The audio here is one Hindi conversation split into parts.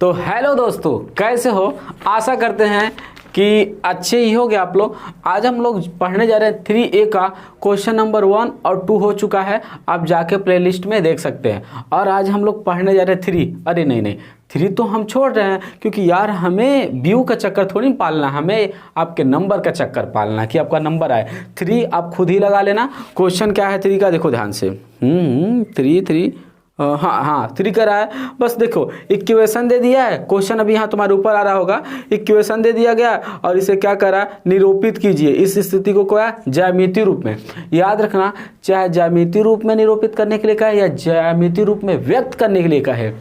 तो हेलो दोस्तों, कैसे हो? आशा करते हैं कि अच्छे ही होगे आप लोग। आज हम लोग पढ़ने जा रहे हैं 3A का क्वेश्चन नंबर 1 और 2 हो चुका है, आप जाके प्लेलिस्ट में देख सकते हैं। और आज हम लोग पढ़ने जा रहे हैं 3। अरे नहीं, 3 तो हम छोड़ रहे हैं, क्योंकि यार हमें व्यू का चक्कर थोड़ी पालना, हमें आपके नंबर का चक्कर पालना कि आपका नंबर आए। 3 आप खुद ही लगा लेना। क्वेश्चन क्या है 3 का, देखो ध्यान से। 3 हाँ 3 कर रहा है। बस देखो, इक्वेशन दे दिया है। क्वेश्चन अभी यहाँ तुम्हारे ऊपर आ रहा होगा। इक्वेशन दे दिया गया और इसे क्या करा, निरूपित कीजिए। इस स्थिति को क्या, ज्यामितीय रूप में। याद रखना, चाहे ज्यामितीय रूप में निरूपित करने के लिए कहा है या ज्यामितीय रूप में व्यक्त करने के लिए कहा है।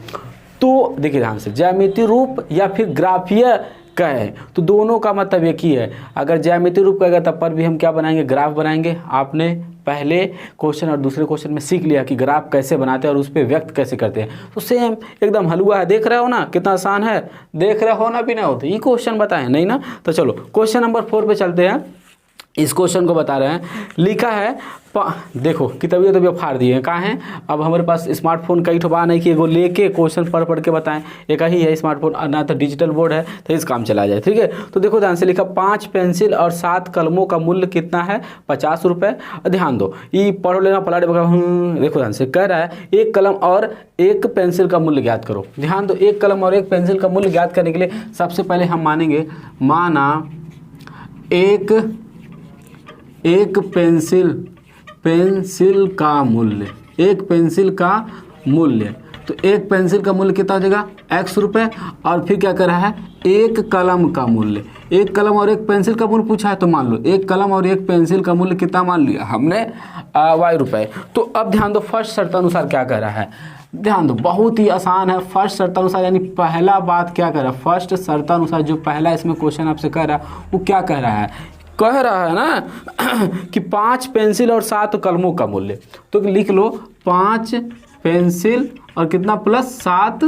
तो देखिए ध्यान से, ज्यामितीय रूप या फिर ग्राफीय कहे तो दोनों का मतलब एक ही है। अगर ज्यामितीय रूप कहेगा तब पर भी हम क्या बनाएंगे, ग्राफ बनाएंगे। आपने पहले क्वेश्चन और दूसरे क्वेश्चन में सीख लिया कि ग्राफ कैसे बनाते हैं और उस पर व्यक्त कैसे करते हैं। तो सेम एकदम हलवा है। देख रहे हो ना कितना आसान है, देख रहे हो ना भी ना होते ये क्वेश्चन बताएं नहीं ना। तो चलो क्वेश्चन नंबर 4 पे चलते हैं। इस क्वेश्चन को बता रहे हैं, लिखा है देखो किताबियों तो फाड़ दिए हैं। कहाँ हैं? अब हमारे पास स्मार्टफोन कई ठोबा नहीं कि एगो लेके क्वेश्चन पढ़ के बताएं। एक ही है स्मार्टफोन, ना तो डिजिटल बोर्ड है, तो इस काम चला जाए। ठीक है, तो देखो ध्यान से, लिखा 5 पेंसिल और 7 कलमों का मूल्य कितना है, 50 रुपये। ध्यान दो, ये पढ़ो लेना पलाटे। देखो ध्यान से, कह रहा है एक कलम और एक पेंसिल का मूल्य ज्ञात करो। ध्यान दो, एक कलम और एक पेंसिल का मूल्य ज्ञात करने के लिए सबसे पहले हम मानेंगे, माना एक पेंसिल का मूल्य, एक पेंसिल का मूल्य। तो एक पेंसिल का मूल्य कितना हो जाएगा, x रुपये। और फिर क्या कर रहा है, एक कलम का मूल्य। एक कलम और एक पेंसिल का मूल्य पूछा है, तो मान लो एक कलम और एक पेंसिल का मूल्य कितना मान लिया हमने, y रुपये। तो अब ध्यान दो, फर्स्ट शर्तानुसार क्या कर रहा है। ध्यान दो, बहुत ही आसान है। फर्स्ट शर्तानुसार यानी पहला बात क्या कर रहा है, फर्स्ट शर्तानुसार जो पहला इसमें क्वेश्चन आपसे कह रहा है वो क्या कह रहा है, कह रहा है ना कि 5 पेंसिल और 7 कलमों का मूल्य। तो लिख लो 5 पेंसिल और कितना प्लस 7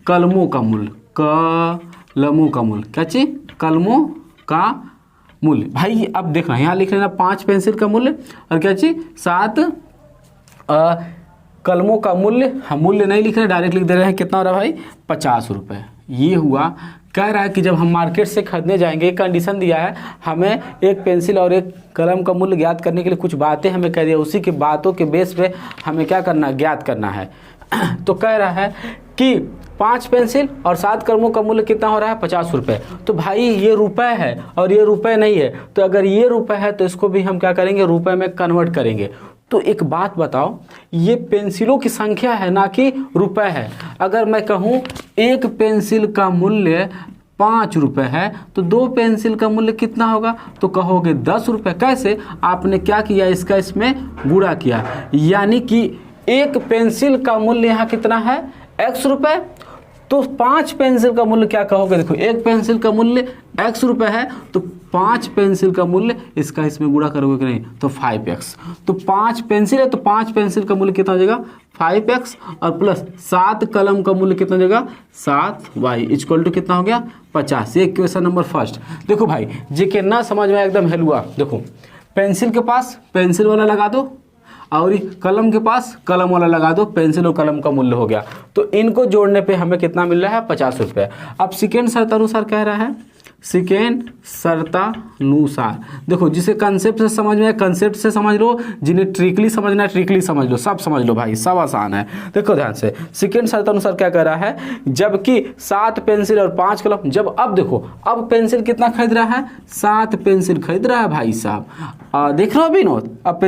कलमों का मूल्य। कलमों का मूल्य क्या चीज, कलमों का मूल्य। भाई अब देखना, यहाँ लिख लेना 5 पेंसिल का मूल्य और क्या चीज 7 कलमों का मूल्य। हम मूल्य नहीं लिख रहे, डायरेक्ट लिख दे रहे हैं। कितना हो रहा है भाई, 50 रुपये। ये हुआ। कह रहा है कि जब हम मार्केट से खरीदने जाएंगे, एक कंडीशन दिया है हमें, एक पेंसिल और एक कलम का मूल्य ज्ञात करने के लिए कुछ बातें हमें कह दिया, उसी की बातों के बेस पे हमें क्या करना, ज्ञात करना है। तो कह रहा है कि 5 पेंसिल और 7 कलमों का मूल्य कितना हो रहा है, 50 रुपये। तो भाई ये रुपए है और ये रुपए नहीं है, तो अगर ये रुपए है तो इसको भी हम क्या करेंगे, रुपए में कन्वर्ट करेंगे। तो एक बात बताओ, ये पेंसिलों की संख्या है ना कि रुपए है। अगर मैं कहूँ एक पेंसिल का मूल्य 5 रुपये है तो 2 पेंसिल का मूल्य कितना होगा, तो कहोगे 10 रुपये। कैसे, आपने क्या किया, इसका इसमें गुणा किया। यानी कि एक पेंसिल का मूल्य यहाँ कितना है, x रुपये। तो 5 पेंसिल का मूल्य क्या कहोगे, देखो एक पेंसिल का मूल्य x रुपये है तो 5 पेंसिल का मूल्य, इसका इसमें गुणा करोगे कि नहीं, तो 5x। तो 5 पेंसिल है तो 5 पेंसिल का मूल्य कितना हो जाएगा, 5x। और प्लस 7 कलम का मूल्य कितना हो जाएगा, 7y इक्वल टू कितना हो गया, 50। ये क्वेश्चन नंबर फर्स्ट। देखो भाई जेके ना समझ में एकदम हेलुआ। देखो पेंसिल के पास पेंसिल वाला लगा दो और कलम के पास कलम वाला लगा दो, पेंसिल और कलम का मूल्य हो गया। तो इनको जोड़ने पे हमें कितना मिल रहा है, 50 रुपये। अब सेकेंड शर्तानुसार कह रहा है, सेकेंड शर्तानुसार। देखो जिसे कंसेप्ट से समझ में, कंसेप्ट से समझ लो, जिन्हें ट्रिकली समझना है ट्रिकली समझ लो, सब समझ लो भाई, सब आसान है। देखो ध्यान से, सेकेंड शर्तानुसार क्या कह रहा है, जबकि 7 पेंसिल और 5 कलम, जब अब देखो अब पेंसिल कितना खरीद रहा है, 7 पेंसिल खरीद रहा है भाई साहब। देख रहे हो विनोद, अब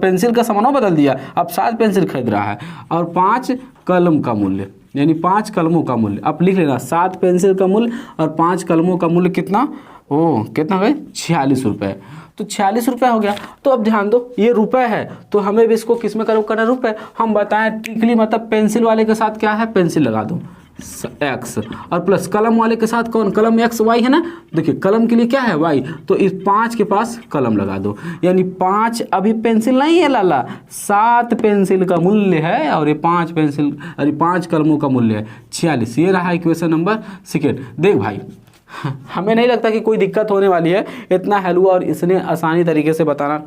पेंसिल का समानों बदल दिया, अब 7 पेंसिल खरीद रहा है और 5 कलम का मूल्य, यानी 5 कलमों का मूल्य। अब लिख लेना 7 पेंसिल का मूल्य और 5 कलमों का मूल्य कितना, कितना गए, 46 रुपये। तो 46 रुपये हो गया। तो अब ध्यान दो, ये रुपए है तो हमें भी इसको किस में करना, रुपए। हम बताएं ट्रिकली, मतलब पेंसिल वाले के साथ क्या है, पेंसिल लगा दो x और प्लस कलम वाले के साथ कौन, कलम x y है ना। देखिए कलम के लिए क्या है y, तो इस 5 के पास कलम लगा दो। यानी 5 अभी पेंसिल नहीं है लाला, 7 पेंसिल का मूल्य है और ये 5 पेंसिल और 5 कलमों का मूल्य है 46। ये रहा इक्वेशन नंबर सेकेंड। देख भाई हमें नहीं लगता कि कोई दिक्कत होने वाली है, इतना हलवा और इसने आसानी तरीके से बताना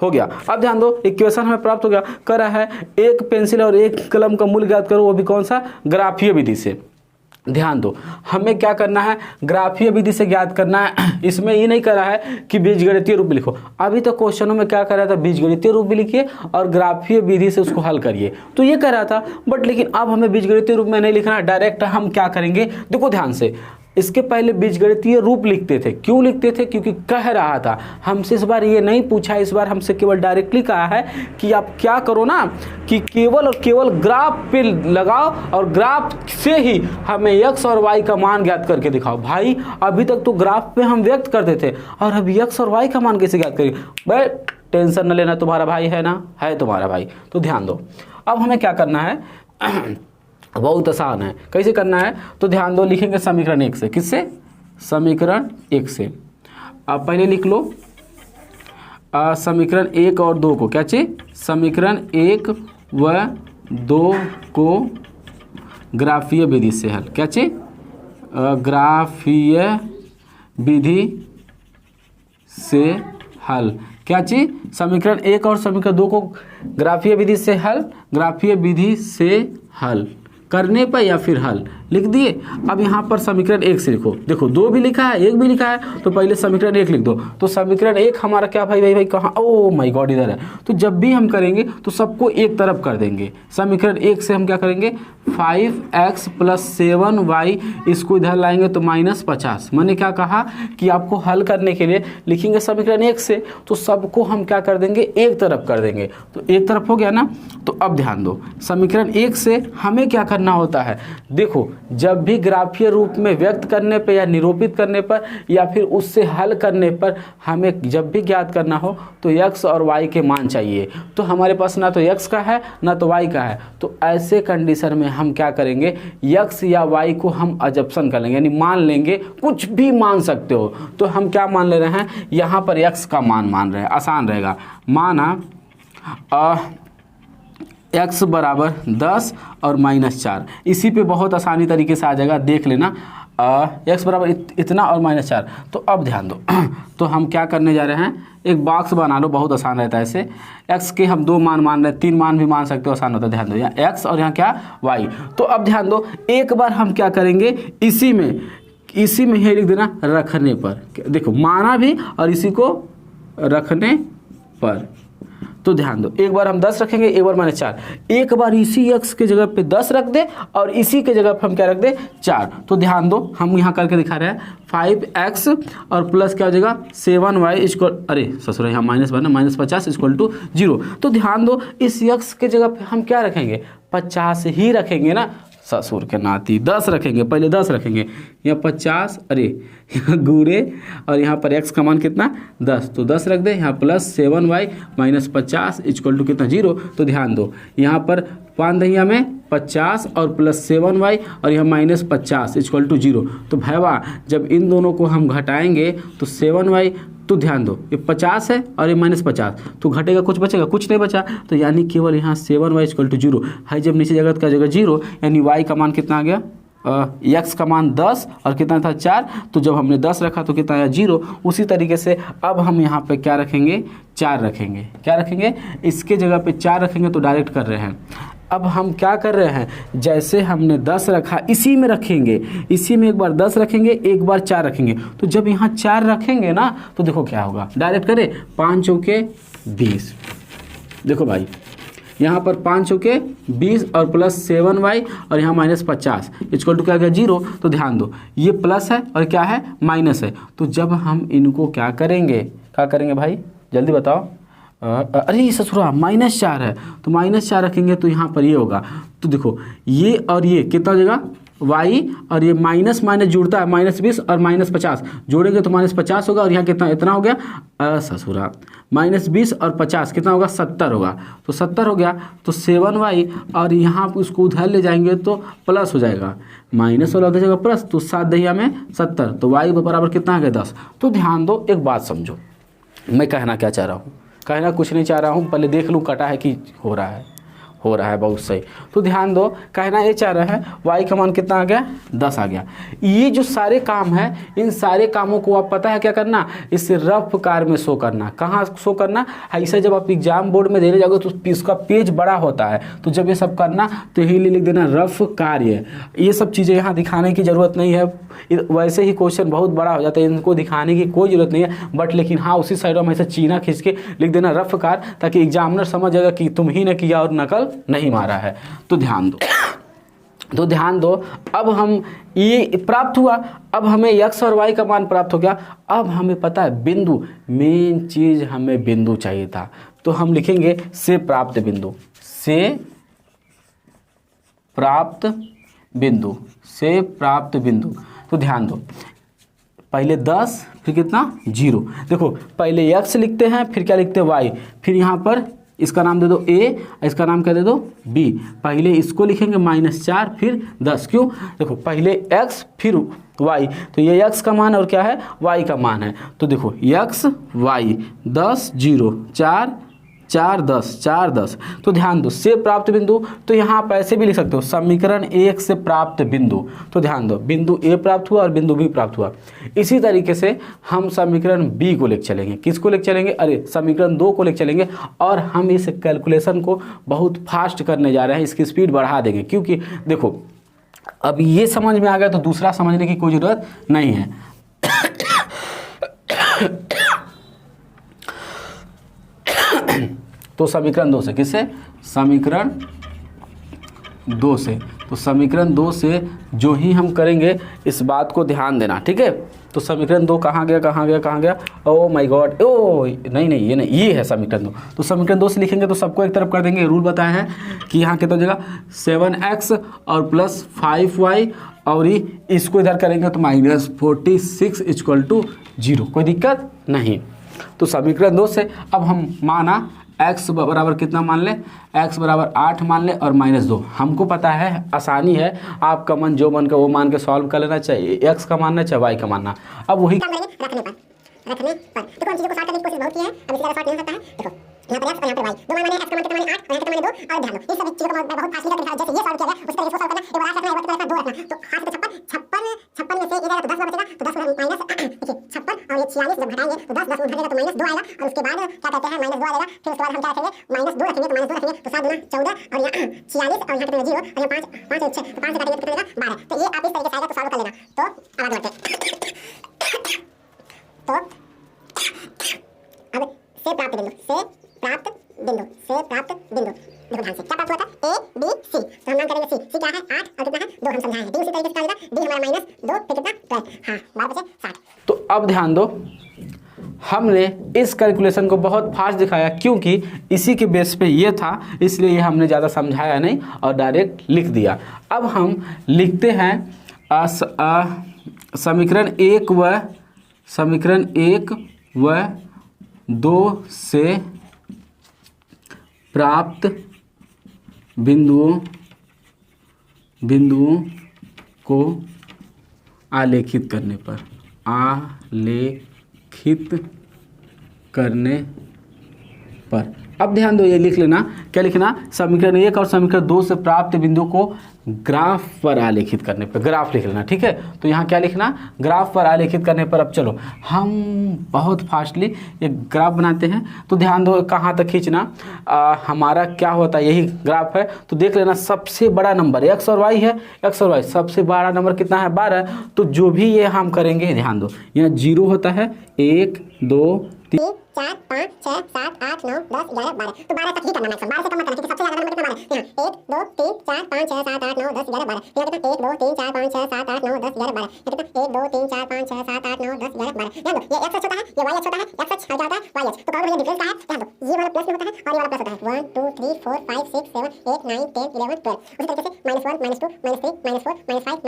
हो गया। अब ध्यान दो, इक्वेशन हमें प्राप्त हो गया, कह रहा है एक पेंसिल और एक कलम का मूल्य ज्ञात करो, वो भी कौन सा, ग्राफीय विधि से। ध्यान दो, हमें क्या करना है, ग्राफीय विधि से ज्ञात करना है। इसमें ये नहीं कर रहा है कि बीजगणितीय रूप में लिखो, अभी तो क्वेश्चनों में क्या कर रहा था, बीजगणितीय रूप में लिखिए और ग्राफीय विधि से उसको हल करिए, तो ये कर रहा था। बट लेकिन अब हमें बीजगणितीय रूप में नहीं लिखना है, डायरेक्ट हम क्या करेंगे, देखो ध्यान से, इसके पहले बीजगणितीय रूप लिखते थे। क्यों लिखते थे, क्योंकि कह रहा था हमसे, इस बार ये नहीं पूछा, इस बार हमसे केवल डायरेक्टली कहा है कि आप क्या करो ना, कि केवल और केवल ग्राफ पे लगाओ और ग्राफ से ही हमें x और y का मान ज्ञात करके दिखाओ। भाई अभी तक तो ग्राफ पे हम व्यक्त करते थे और अब x और y का मान कैसे ज्ञात करेंगे। भाई टेंशन न लेना, तुम्हारा भाई है ना, है तुम्हारा भाई। तो ध्यान दो, अब हमें क्या करना है, बहुत आसान है, कैसे करना है, तो ध्यान दो, लिखेंगे समीकरण 1 से। किससे, समीकरण 1 से। अब पहले लिख लो समीकरण 1 और 2 को, क्या चीज, समीकरण 1 व 2 को ग्राफीय विधि से हल, क्या चीज, ग्राफीय विधि से हल, क्या चीज, समीकरण 1 और समीकरण 2 को ग्राफीय विधि से हल, ग्राफीय विधि से हल करने पर या फिर हल लिख दिए। अब यहाँ पर समीकरण 1 से लिखो, देखो 2 भी लिखा है 1 भी लिखा है, तो पहले समीकरण 1 लिख दो। तो समीकरण 1 हमारा क्या भाई कहाँ, ओ माय गॉड इधर है। तो जब भी हम करेंगे तो सबको एक तरफ कर देंगे। समीकरण 1 से हम क्या करेंगे, 5x + 7y, इसको इधर लाएंगे तो -50। मैंने क्या कहा कि आपको हल करने के लिए लिखेंगे समीकरण 1 से, तो सबको हम क्या कर देंगे, एक तरफ कर देंगे। तो एक तरफ हो गया ना। तो अब ध्यान दो, समीकरण 1 से हमें क्या करना होता है, देखो जब भी ग्राफीय रूप में व्यक्त करने पर या निरूपित करने पर या फिर उससे हल करने पर हमें जब भी ज्ञात करना हो तो x और y के मान चाहिए। तो हमारे पास ना तो x का है ना तो y का है, तो ऐसे कंडीशन में हम क्या करेंगे, x या y को हम अजप्शन कर लेंगे, यानी मान लेंगे, कुछ भी मान सकते हो। तो हम क्या मान ले रहे हैं, यहाँ पर x का मान रहे हैं, आसान रहेगा। माना x बराबर 10 और -4, इसी पे बहुत आसानी तरीके से आ जाएगा, देख लेना। x बराबर इतना और -4। तो अब ध्यान दो तो हम क्या करने जा रहे हैं, एक बॉक्स बना लो, बहुत आसान रहता है ऐसे। x के हम 2 मान मान रहे हैं, 3 मान भी मान सकते हो, आसान होता है। ध्यान दो, यहाँ x और यहाँ क्या, y। तो अब ध्यान दो, एक बार हम क्या करेंगे, इसी में ही लिख देना, रखने पर। देखो माना भी और इसी को रखने पर। तो ध्यान दो, एक बार हम 10 रखेंगे, एक बार -4, एक बार इसी x के जगह पे 10 रख दे और इसी के जगह पे हम क्या रख दे, 4। तो ध्यान दो, हम यहाँ करके दिखा रहे हैं 5x और प्लस क्या हो जाएगा 7y इक्वल, अरे ससुर यहाँ माइनस बना, -50 = 0। तो ध्यान दो, इस x के जगह पे हम क्या रखेंगे, 50 ही रखेंगे ना, ससुर के नाती 10 रखेंगे, पहले 10 रखेंगे, यहाँ 50, अरे यहाँ गुणे और यहाँ पर x का मान कितना 10, तो 10 रख दे, यहाँ प्लस 7y -50 = कितना 0। तो ध्यान दो, यहाँ पर 5 दहिया में 50 और प्लस 7y और यहाँ -50 = 0। तो भैया जब इन दोनों को हम घटाएंगे तो 7y, तो ध्यान दो ये 50 है और ये -50, तो घटेगा कुछ बचेगा, कुछ नहीं बचा। तो यानी केवल यहाँ 7y = 0 है, जब नीचे जगत का जगह 0, यानी y का मान कितना आ गया, x का मान 10 और कितना था 4। तो जब हमने 10 रखा तो कितना आया 0। उसी तरीके से अब हम यहाँ पे क्या रखेंगे, 4 रखेंगे। क्या रखेंगे, इसके जगह पे 4 रखेंगे, तो डायरेक्ट कर रहे हैं। अब हम क्या कर रहे हैं, जैसे हमने 10 रखा इसी में रखेंगे, इसी में एक बार 10 रखेंगे, एक बार 4 रखेंगे। तो जब यहाँ 4 रखेंगे ना तो देखो क्या होगा, डायरेक्ट करें, 5 चौके 20। देखो भाई यहाँ पर 5 चौके 20 और प्लस 7y और यहाँ -50 = क्या गया 0। तो ध्यान दो, ये प्लस है और क्या है, माइनस है। तो जब हम इनको क्या करेंगे भाई, जल्दी बताओ, अरे ससुरा -4 है, तो -4 रखेंगे तो यहाँ पर ये होगा। तो देखो ये और ये कितना हो जाएगा, y और ये माइनस माइनस जुड़ता है, -20 और -50 जोड़ेंगे तो -50 होगा, और यहाँ कितना, इतना हो गया ससुरा, -20 और 50 कितना होगा, 70 होगा। तो 70 हो गया, तो 7y और यहाँ उसको उधर ले जाएंगे तो प्लस हो जाएगा, माइनस वाला उधर जाएगा प्लस, तो 7 दहिया में 70, तो y बराबर कितना आ गया 10। तो ध्यान दो, एक बात समझो, मैं कहना क्या चाह रहा हूँ, कहना कुछ नहीं चाह रहा हूँ, पहले देख लूँ कटा है कि हो रहा है। हो रहा है, बहुत सही। तो ध्यान दो, कहना ये चाह रहा है y का मान कितना आ गया, 10 आ गया। ये जो सारे काम है, इन सारे कामों को आप पता है क्या करना, इसे रफ कार में शो करना। कहाँ शो करना, ऐसा जब आप एग्जाम बोर्ड में देने जाओगे तो इसका पेज बड़ा होता है, तो जब ये सब करना तो यही लिख देना रफ कार्य। ये सब चीज़ें यहाँ दिखाने की ज़रूरत नहीं है, वैसे ही क्वेश्चन बहुत बड़ा हो जाता है, इनको दिखाने की कोई ज़रूरत नहीं है। बट लेकिन हाँ, उसी साइड में ऐसे चीना खींच के लिख देना रफ कार, ताकि एग्जामिनर समझ जाएगा कि तुम ही ने किया और नकल नहीं मारा है। तो ध्यान दो, अब हम ये प्राप्त हुआ, अब हमें x और y का मान प्राप्त हो गया। अब हमें पता है बिंदु, मेन चीज हमें बिंदु चाहिए था, तो हम लिखेंगे से प्राप्त बिंदु, से प्राप्त बिंदु, से प्राप्त बिंदु। तो ध्यान दो, पहले 10 फिर कितना 0। देखो पहले x लिखते हैं, फिर क्या लिखते हैं y, फिर यहाँ पर इसका नाम दे दो a, इसका नाम क्या दे दो b। पहले इसको लिखेंगे -4 फिर 10, क्यों, देखो पहले x फिर y, तो ये x का मान और क्या है y का मान है। तो देखो x y 10 0 4 4 10 4 10। तो ध्यान दो, से प्राप्त बिंदु, तो यहाँ आप ऐसे भी लिख सकते हो समीकरण 1 से प्राप्त बिंदु। तो ध्यान दो, बिंदु ए प्राप्त हुआ और बिंदु बी प्राप्त हुआ। इसी तरीके से हम समीकरण बी को लेकर चलेंगे, किसको लेकर चलेंगे, अरे समीकरण 2 को लेकर चलेंगे, और हम इस कैलकुलेशन को बहुत फास्ट करने जा रहे हैं, इसकी स्पीड बढ़ा देंगे। क्योंकि देखो अब ये समझ में आ गया तो दूसरा समझने की कोई ज़रूरत नहीं है। तो समीकरण 2 से, किससे, समीकरण 2 से, तो समीकरण 2 से जो ही हम करेंगे इस बात को ध्यान देना, ठीक है। तो समीकरण 2 कहाँ गया कहाँ गया कहाँ गया, ओ माय गॉड, ओ नहीं नहीं ये नहीं, ये है समीकरण 2। तो समीकरण 2 से लिखेंगे तो सबको एक तरफ कर देंगे। रूल बताया है कि यहाँ कितना हो जाएगा 7x और प्लस 5y, और इसको इधर करेंगे तो -46 = 0, कोई दिक्कत नहीं। तो समीकरण 2 से अब हम माना x बराबर कितना मान ले, x बराबर 8 मान ले और -2। हमको पता है, आसानी है, आपका मन जो मन का वो मान के सॉल्व कर लेना चाहिए, x का मानना चाहे y का मानना। अब वही रखने पर देखो हम चीज़ों को सॉल्व करने की कोशिश बहुत की है, अब इससे ज़्यादा सॉल्व नहीं हो सकता है। देखो यहाँ पर x और यहाँ पर y, दो मान माने x का मान कितना माने 8 और यहाँ कितना माने 2, और ध्यान दो इस सभी चीज़ों को बहुत फास्ट करके जैसे ये सॉल्व किया गया उस तरह से सॉल्व करना। एक बार 8 रखना, एक बार कितना रखना, 2 रखना, तो 8 से 56 में से ये जाएगा तो 10 बचेगा, तो 10 माइनस देखिए 56 और ये 46 जब घटाएंगे तो 10 10 घटेगा तो -2 आएगा, और उसके बाद क्या कहते हैं -2 आएगा। फिर उसके बाद हम क्या रखेंगे, -2 रखेंगे, तो -2 रखेंगे तो 7 × 14 और यहाँ 46 और यहाँ कितना 0 और यहाँ 5 5 और 6, तो 5 से काटेंगे तो कितना आएगा 12। तो ये आप इस तरीके से आएगा तो सॉल्व कर लेना। तो अब आगे बढ़ते हैं, तो अब से प्राप्त बिंदु, से प्राप्त बिंदु, से प्राप्त बिंदु, देखो ध्यान से क्या प्राप्त हुआ था, a b c, तो हम नाम करेंगे c क्या है 8 और कितना है 2, हम समझाए हैं। d उसी तरीके से क्या होगा, d हमारा -2 फिर कितना 12, हाँ 12 बचे 60। तो अब ध्यान दो, हमने इस कैलकुलेशन को बहुत फास्ट दिखाया क्योंकि इसी के बेस पे ये था, इसलिए ये हमने ज़्यादा समझाया नहीं और डायरेक्ट लिख दिया। अब हम लिखते हैं समीकरण 1 व 2 से प्राप्त बिंदुओं को आलेखित करने पर अब ध्यान दो, ये लिख लेना, क्या लिखना, समीकरण 1 और समीकरण 2 से प्राप्त बिंदु को ग्राफ पर आलेखित करने पर, ग्राफ लिख लेना, ठीक है। तो यहाँ क्या लिखना, ग्राफ पर आलेखित करने पर। अब चलो हम बहुत फास्टली एक ग्राफ बनाते हैं। तो ध्यान दो कहाँ तक खींचना, हमारा क्या होता है, यही ग्राफ है। तो देख लेना सबसे बड़ा नंबर x और y है, x और y सबसे बड़ा नंबर कितना है 12। तो जो भी ये हम करेंगे, ध्यान दो यहाँ 0 होता है, 1 2 3 4 5 6 7 8 9 10 11 12, तो 12 तक ही करना मैक्सिमम, 12 से कम मत करना क्योंकि सबसे ज्यादा नंबर कितना है यहाँ 1 2 3 4 5 6 7 8 9 10 11 12, यहाँ कितना 1 2 3 4 5 6 7 8 9 10 11 12, ये कितना 1 2 3 4 5 6 7 8 9 10 11 12। ध्यान दो ये x छोटा है, ये y छोटा है, x हट जाता है y, तो कौन डिफरेंस का है, ध्यान दो ये वाला प्लस में होता है और ये वाला प्लस होता है। 1 2 3 4 5 6 7 8 9 10 11 12। उसी तरीके से -1 -2 -3 -4 -5 -6 -7 -8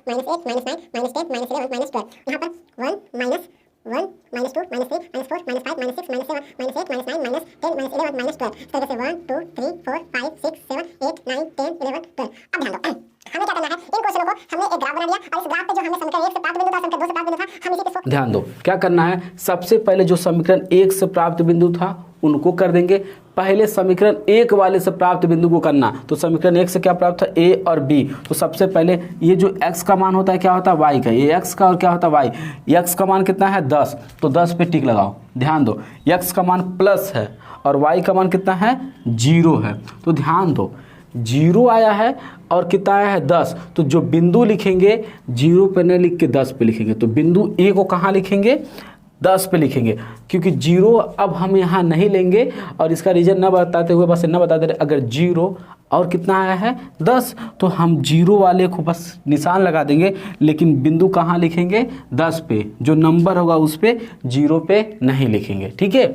-9 -10 -11 -12, यहाँ पर 1 -1 -2 -3 -4 -5 -6 -7 -8 -9 -10 -11 12। इस तरह से 1 2 3 4 5 6 7 8 9 10 11 12। अब ध्यान दो हमें क्या करना है, इन क्वेश्चनों को हमने एक ग्राफ बना लिया और इस ग्राफ पे जो हमने समीकरण 1 से प्राप्त बिंदु था, समीकरण 2 से प्राप्त बिंदु था, हम इसी के ध्यान दो क्या करना है, सबसे पहले जो समीकरण 1 से प्राप्त बिंदु था उनको कर देंगे, पहले समीकरण 1 वाले से प्राप्त बिंदु को करना। तो समीकरण 1 से क्या प्राप्त था, a और b। तो सबसे पहले ये जो x का मान होता है क्या होता है, y का, ये x का और क्या होता है y। x का मान कितना है 10, तो 10 पे टिक लगाओ। ध्यान दो x का मान प्लस है और y का मान कितना है 0 है। तो ध्यान दो 0 आया है और कितना आया है 10। तो जो बिंदु लिखेंगे 0 पे नहीं लिख के 10 पे लिखेंगे। तो बिंदु a को कहाँ लिखेंगे, 10 पे लिखेंगे, क्योंकि 0 अब हम यहाँ नहीं लेंगे और इसका रीजन न बताते हुए बस न बता दे रहे, अगर 0 और कितना आया है 10 तो हम 0 वाले को बस निशान लगा देंगे, लेकिन बिंदु कहाँ लिखेंगे 10 पे, जो नंबर होगा उस पे 0 पे नहीं लिखेंगे। ठीक है,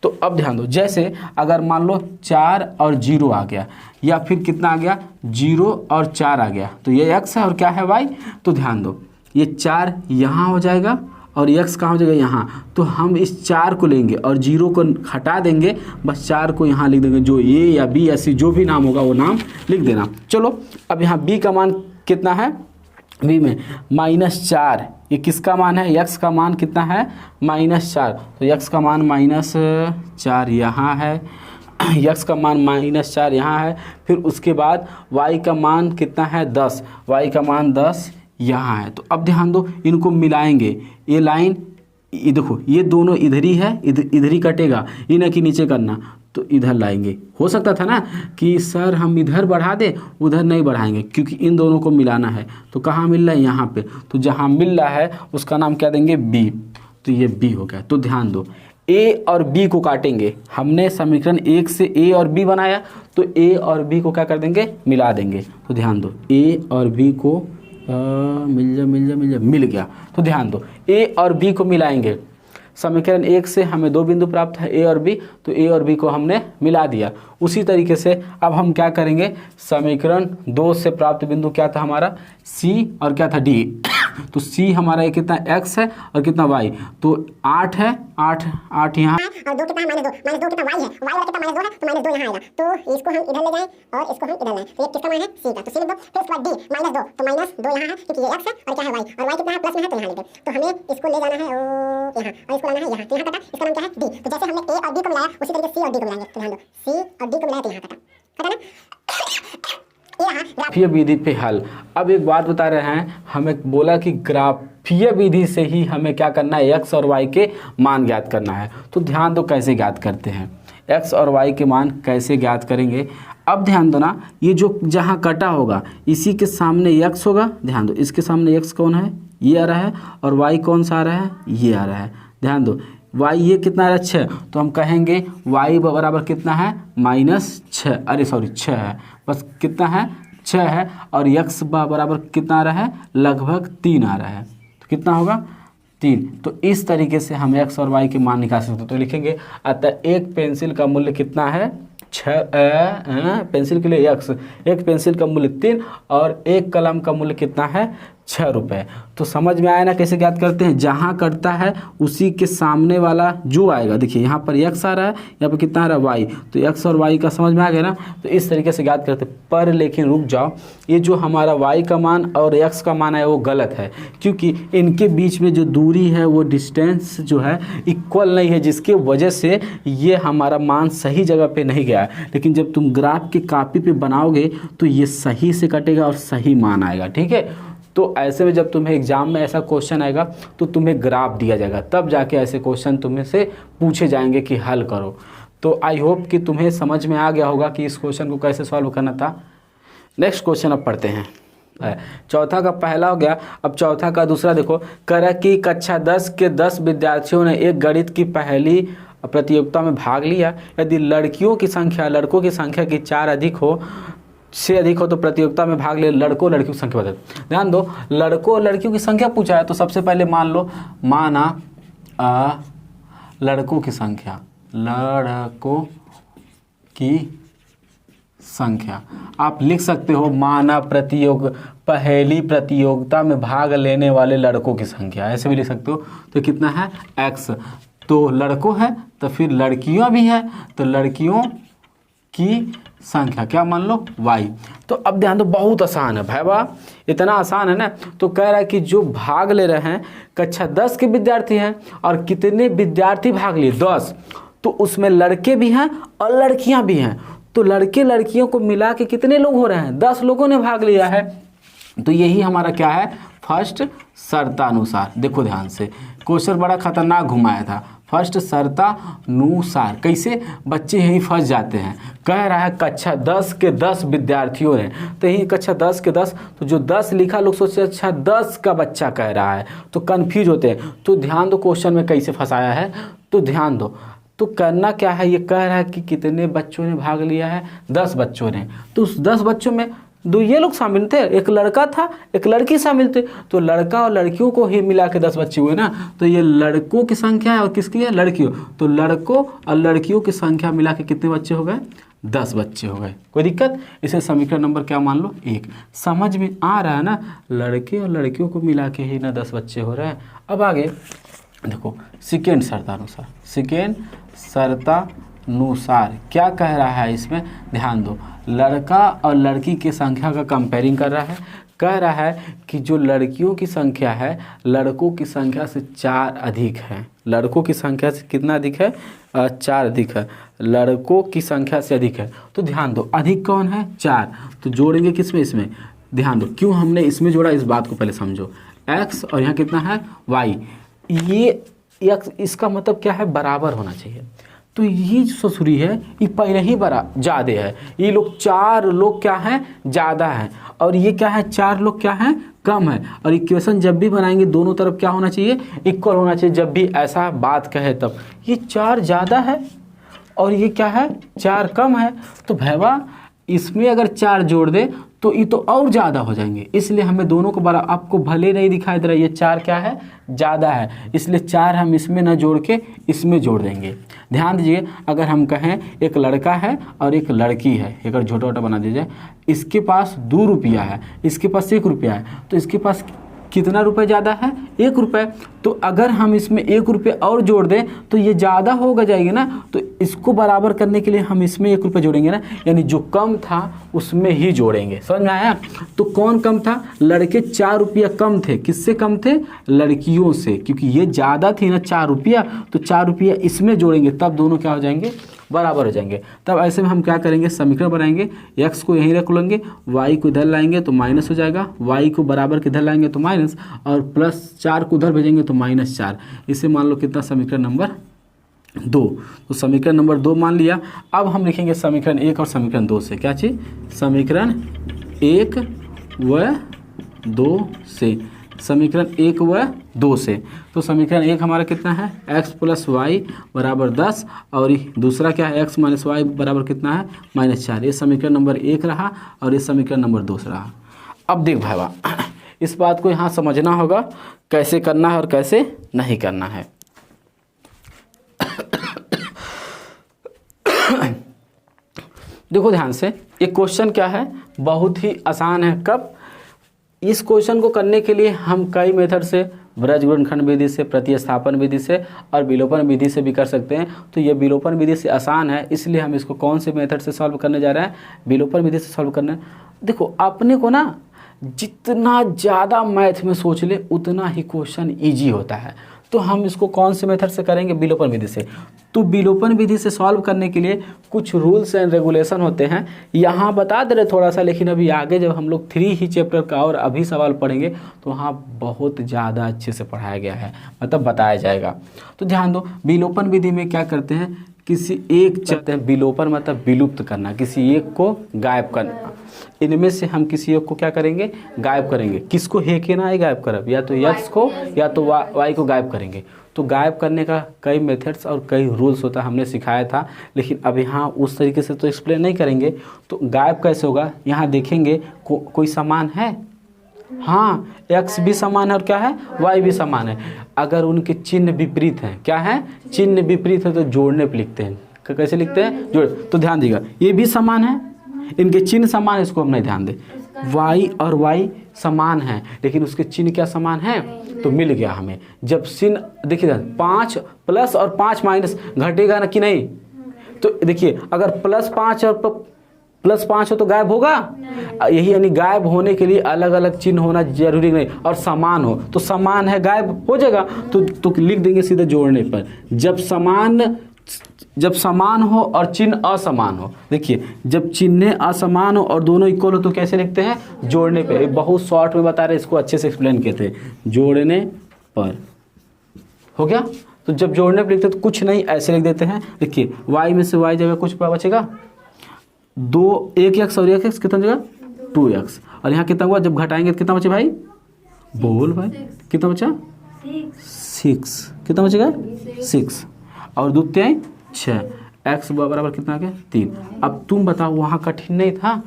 तो अब ध्यान दो, जैसे अगर मान लो 4 और 0 आ गया या फिर कितना आ गया 0 और 4 आ गया, तो ये x है और क्या है y। तो ध्यान दो ये 4 यहाँ हो जाएगा और x कहाँ हो जाएगा यहाँ। तो हम इस 4 को लेंगे और 0 को हटा देंगे, बस 4 को यहाँ लिख देंगे, जो a या b या c जो भी नाम होगा वो नाम लिख देना। चलो अब यहाँ b का मान कितना है, b में -4, ये किसका मान है, x का मान कितना है -4। तो x का मान -4 यहाँ है, x का मान -4 यहाँ है। फिर उसके बाद y का मान कितना है 10, y का मान 10 यहाँ है। तो अब ध्यान दो इनको मिलाएंगे, ये लाइन ये देखो ये दोनों इधर ही है, इधर ही कटेगा, ये ना कि नीचे करना, तो इधर लाएंगे। हो सकता था ना कि सर हम इधर बढ़ा दें, उधर नहीं बढ़ाएंगे क्योंकि इन दोनों को मिलाना है। तो कहाँ मिल रहा है, यहाँ पे। तो जहाँ मिल रहा है उसका नाम क्या देंगे, b। तो ये b हो गया। तो ध्यान दो a और b को काटेंगे, हमने समीकरण 1 से a और b बनाया, तो a और b को क्या कर देंगे, मिला देंगे। तो ध्यान दो a और b को मिल गया। तो ध्यान दो a और b को मिलाएंगे, समीकरण 1 से हमें 2 बिंदु प्राप्त है a और b, तो a और b को हमने मिला दिया। उसी तरीके से अब हम क्या करेंगे, समीकरण 2 से प्राप्त बिंदु क्या था हमारा c और क्या था d। तो c हमारा ये कितना x है और कितना y, तो 8 है, 8 यहाँ और 2 कितना है -2 कितना y है, y वाला कितना -2 है, तो -2 यहाँ आएगा। तो इसको हम इधर ले जाएं और इसको हम इधर लाएं, तो ये किसका मान है c का, तो c लिख दो। फिर उसके बाद d -2, तो -2 यहाँ है क्योंकि ये x है और क्या है y, और y कितना है प्लस में है, तो यहाँ लिख दो। तो हमें इसको ले जाना है यहाँ और इसको लाना है यहाँ, तो यहाँ कटा, इसका नाम क्या है d। तो जैसे हमने a और b को मिलाया उसी तरीके से c और d को मिलाएंगे। तो ध्यान दो c और d को मिलाया तो यहाँ कटा ना। ग्राफीय विधि पे हल। अब एक बात बता रहे हैं, हमें बोला कि ग्राफीय विधि से ही हमें क्या करना है, x और y के मान ज्ञात करना है। तो ध्यान दो कैसे ज्ञात करते हैं, x और y के मान कैसे ज्ञात करेंगे। अब ध्यान दो ना, ये जो जहाँ कटा होगा इसी के सामने x होगा। ध्यान दो इसके सामने x कौन है, ये आ रहा है, और y कौन सा आ रहा है, ये आ रहा है। ध्यान दो y ये कितना है 6, तो हम कहेंगे y बराबर कितना है -6, अरे सॉरी 6 है, बस कितना है 6 है, और x बराबर कितना आ रहा है, लगभग 3 आ रहा है। तो कितना होगा 3। तो इस तरीके से हम x और y के मान निकाल सकते हैं। तो लिखेंगे अतः एक पेंसिल का मूल्य कितना है 6, पेंसिल के लिए x, एक पेंसिल का मूल्य 3 और एक कलम का मूल्य कितना है 6 रुपये। तो समझ में आया ना कैसे ज्ञात करते हैं, जहाँ कटता है उसी के सामने वाला जो आएगा, देखिए यहाँ पर x आ रहा है, यहाँ पर कितना आ रहा है y, तो x और y का समझ में आ गया ना। तो इस तरीके से ज्ञात करते हैं। पर लेकिन रुक जाओ, ये जो हमारा y का मान और x का मान है वो गलत है, क्योंकि इनके बीच में जो दूरी है वो डिस्टेंस जो है इक्वल नहीं है, जिसके वजह से ये हमारा मान सही जगह पे नहीं गया। लेकिन जब तुम ग्राफ की कॉपी पे बनाओगे तो ये सही से कटेगा और सही मान आएगा। ठीक है, तो ऐसे में जब तुम्हें एग्जाम में ऐसा क्वेश्चन आएगा तो तुम्हें ग्राफ दिया जाएगा, तब जाके ऐसे क्वेश्चन तुम्हें से पूछे जाएंगे कि हल करो। तो आई होप कि तुम्हें समझ में आ गया होगा कि इस क्वेश्चन को कैसे सॉल्व करना था। नेक्स्ट क्वेश्चन अब पढ़ते हैं। चौथा का पहला हो गया, अब चौथा का दूसरा देखो। कह कि कक्षा 10 के 10 विद्यार्थियों ने एक गणित की पहली प्रतियोगिता में भाग लिया। यदि लड़कियों की संख्या लड़कों की संख्या की 4 से अधिक हो तो प्रतियोगिता में भाग ले लड़कों लड़कियों की संख्या बता। ध्यान दो लड़कों लड़कियों की संख्या पूछा है, तो सबसे पहले मान लो माना लड़कों की संख्या, लड़कों की संख्या आप लिख सकते हो माना पहली प्रतियोगिता में भाग लेने वाले लड़कों की संख्या, ऐसे भी लिख सकते हो। तो कितना है x, तो लड़कों है तो फिर लड़कियां भी है, तो लड़कियों की संख्या क्या मान लो y। तो अब ध्यान दो बहुत आसान है भाई वाह, इतना आसान है ना। तो कह रहा है कि जो भाग ले रहे हैं कक्षा 10 के विद्यार्थी हैं, और कितने विद्यार्थी भाग लिए 10, तो उसमें लड़के भी हैं और लड़कियां भी हैं। तो लड़के लड़कियों को मिला के कितने लोग हो रहे हैं? 10 लोगों ने भाग लिया है। तो यही हमारा क्या है? फर्स्ट शर्तानुसार। देखो ध्यान से, क्वेश्चन बड़ा खतरनाक घुमाया था। फर्स्ट शर्तानुसार कैसे? बच्चे यही फंस जाते हैं। कह रहा है कक्षा 10 के 10 विद्यार्थियों ने, तो यही कक्षा 10 के 10, तो जो 10 लिखा लोग सोचते अच्छा 10 का बच्चा कह रहा है, तो कन्फ्यूज होते हैं। तो ध्यान दो क्वेश्चन में कैसे फंसाया है, तो ध्यान दो। तो करना क्या है, ये कह रहा है कि कितने बच्चों ने भाग लिया है? 10 बच्चों ने। तो उस 10 बच्चों में दो ये लोग शामिल थे, एक लड़का था एक लड़की शामिल थे, तो लड़का और लड़कियों को ही मिला के 10 बच्चे हुए ना। तो ये लड़कों की संख्या है और किसकी है? लड़कियों। तो लड़कों और लड़कियों की संख्या मिला के कितने बच्चे हो गए? 10 बच्चे हो गए। कोई दिक्कत? इसे समीकरण नंबर क्या मान लो? 1। समझ में आ रहा है ना? लड़के और लड़कियों को मिला के ही ना 10 बच्चे हो रहे हैं। अब आगे देखो, सेकेंड शर्तानुसार। सेकेंड शर्तानुसार क्या कह रहा है इसमें? ध्यान दो, लड़का और लड़की की संख्या का कंपेयरिंग कर रहा है। कह रहा है कि जो लड़कियों की संख्या है लड़कों की संख्या से 4 अधिक है। लड़कों की संख्या से कितना अधिक है? 4 अधिक है। लड़कों की संख्या से अधिक है। तो ध्यान दो, अधिक कौन है? 4। तो जोड़ेंगे किसमें? इसमें। ध्यान दो क्यों हमने इसमें जोड़ा, इस बात को पहले समझो। x और यहाँ कितना है? y। ये x, इसका मतलब क्या है? बराबर होना चाहिए। तो ये जो ससुरी है ये पहले ही ज़्यादा है। ये लोग 4 लोग क्या हैं? ज़्यादा हैं। और ये क्या है? 4 लोग क्या हैं? कम है। और इक्वेशन जब भी बनाएंगे दोनों तरफ क्या होना चाहिए? इक्वल होना चाहिए। जब भी ऐसा बात कहे तब ये 4 ज़्यादा है और ये क्या है? 4 कम है। तो भैया इसमें अगर 4 जोड़ दे तो ये तो और ज़्यादा हो जाएंगे। इसलिए हमें दोनों को बराबर, आपको भले नहीं दिखाई दे रहा है ये 4 क्या है? ज़्यादा है। इसलिए 4 हम इसमें ना जोड़ के इसमें जोड़ देंगे। ध्यान दीजिए, अगर हम कहें एक लड़का है और एक लड़की है, एक छोटा छोटा बना दीजिए, इसके पास 2 रुपया है, इसके पास 1 रुपया है, तो इसके पास कितना रुपये ज़्यादा है? 1 रुपये। तो अगर हम इसमें 1 रुपये और जोड़ दें तो ये ज़्यादा होगा जाएगी ना। तो इसको बराबर करने के लिए हम इसमें 1 रुपये जोड़ेंगे ना, यानी जो कम था उसमें ही जोड़ेंगे। समझ में आया? तो कौन कम था? लड़के 4 रुपया कम थे। किससे कम थे? लड़कियों से, क्योंकि ये ज़्यादा थी ना 4 रुपया, तो 4 रुपया इसमें जोड़ेंगे तब दोनों क्या हो जाएंगे? बराबर हो जाएंगे। तब ऐसे में हम क्या करेंगे? समीकरण बनाएंगे। x को यहीं रख लेंगे, y को इधर लाएंगे तो माइनस हो जाएगा, y को बराबर किधर लाएंगे तो माइनस, और +4 को उधर भेजेंगे तो -4। इसे मान लो कितना? समीकरण नंबर 2। तो समीकरण नंबर 2 मान लिया। अब हम लिखेंगे समीकरण 1 और समीकरण 2 से। क्या चीज़? समीकरण 1 व 2 से। समीकरण 1 व 2 से। तो समीकरण 1 हमारा कितना है? x + y बराबर 10, और दूसरा क्या है? x - y बराबर कितना है? -4। ये समीकरण नंबर 1 रहा और ये समीकरण नंबर 2 रहा। अब देख भाई, इस बात को यहाँ समझना होगा कैसे करना है और कैसे नहीं करना है। देखो ध्यान से, ये क्वेश्चन क्या है? बहुत ही आसान है। कब? इस क्वेश्चन को करने के लिए हम कई मेथड से, ब्रज गुणनखंड विधि से, प्रतिस्थापन विधि से और विलोपन विधि से भी कर सकते हैं। तो ये विलोपन विधि से आसान है, इसलिए हम इसको कौन से मेथड से सॉल्व करने जा रहे हैं? विलोपन विधि से सॉल्व करना। देखो अपने को ना जितना ज़्यादा मैथ में सोच ले उतना ही क्वेश्चन ईजी होता है। तो हम इसको कौन से मेथड से करेंगे? विलोपन विधि से। तो विलोपन विधि से सॉल्व करने के लिए कुछ रूल्स एंड रेगुलेशन होते हैं, यहाँ बता दे रहे थोड़ा सा, लेकिन अभी आगे जब हम लोग 3 ही चैप्टर का और अभी सवाल पढ़ेंगे तो वहाँ बहुत ज़्यादा अच्छे से पढ़ाया गया है, मतलब बताया जाएगा। तो ध्यान दो, विलोपन विधि में क्या करते हैं? किसी एक चाहते हैं विलोपन मतलब विलुप्त करना, किसी एक को गायब करना। इनमें से हम किसी एक को क्या करेंगे? गायब करेंगे। किसको? है के ना गायब करब, या तो x को या तो y को गायब करेंगे। तो गायब करने का कई मेथड्स और कई रूल्स होता है, हमने सिखाया था, लेकिन अब यहाँ उस तरीके से तो एक्सप्लेन नहीं करेंगे। तो गायब कैसे होगा? यहाँ देखेंगे कोई समान है, हाँ x भी समान है और क्या है? y भी समान है। अगर उनके चिन्ह विपरीत हैं, क्या है? चिन्ह विपरीत है तो जोड़ने पे लिखते हैं। कैसे लिखते हैं? जोड़। तो ध्यान दीजिएगा, ये भी समान है, इनके चिन्ह समान है, इसको हम नहीं ध्यान दें। y और y समान है लेकिन उसके चिन्ह क्या समान है? तो मिल गया हमें। जब चिन्ह देखिए 5 प्लस और 5 माइनस घटेगा ना कि नहीं? तो देखिए अगर +5 और +5 हो तो गायब होगा? यही यानी गायब होने के लिए अलग अलग चिन्ह होना जरूरी नहीं, और समान हो तो समान है गायब हो जाएगा। तो लिख देंगे सीधे जोड़ने पर। जब समान जब समान हो और चिन्ह असमान हो, देखिए जब चिन्ह असमान हो और दोनों इक्वल हो तो कैसे लिखते हैं, जोड़ने पे। ये बहुत शॉर्ट में बता रहे, इसको अच्छे से एक्सप्लेन किए थे, जोड़ने पर। हो गया। तो जब जोड़ने पर लिखते हैं तो कुछ नहीं, ऐसे लिख देते हैं। देखिए y में से y जगह कुछ बचेगा, 1x और 1x कितना जगह 2x, और यहाँ कितना हुआ, जब घटाएंगे तो कितना बचे भाई, बोल भाई कितना बचा 6, कितना बचेगा 6, और 2 3 6, x बराबर कितना आ गया 3। अब तुम बताओ वहाँ कठिन नहीं था,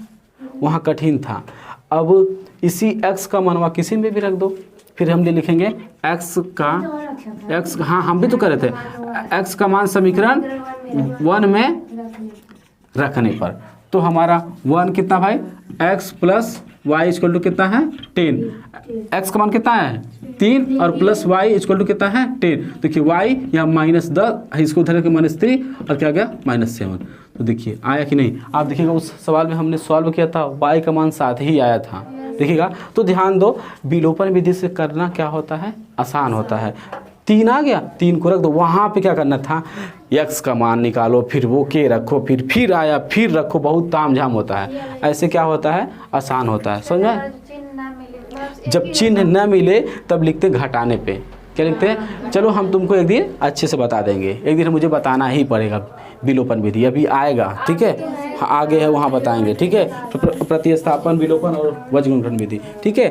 वहाँ कठिन था। अब इसी x का मनवा किसी में भी रख दो, फिर हम ले लिखेंगे x का हाँ हम भी तो कर रहे थे, x का मान समीकरण 1 में रखने पर तो हमारा 1 कितना भाई, x plus y equal to कितना है 10, x का मान कितना है 3 और प्लस y इक्वल टू कितना है 10। देखिए y यहाँ -10, इसको उधर के -3 और क्या गया -7। तो देखिए आया कि नहीं, आप देखिएगा उस सवाल में हमने सॉल्व किया था, y का मान 7 ही आया था, देखिएगा। तो ध्यान दो, विलोपन विधि से करना क्या होता है, आसान होता है। 3 आ गया, 3 को रख दो, वहाँ पे क्या करना था, x का मान निकालो, फिर वो के रखो, फिर आया, फिर रखो, बहुत तामझाम होता है। ऐसे क्या होता है, आसान होता है, समझ में। जब चिन्ह न मिले तब लिखते घटाने पे, क्या लिखते हैं। चलो हम तुमको एक दिन अच्छे से बता देंगे, एक दिन मुझे बताना ही पड़ेगा विलोपन विधि, अभी आएगा, ठीक है, आगे है वहाँ बताएंगे, ठीक है। प्रतिस्थापन, विलोपन और वज्रगुणन विधि, ठीक है।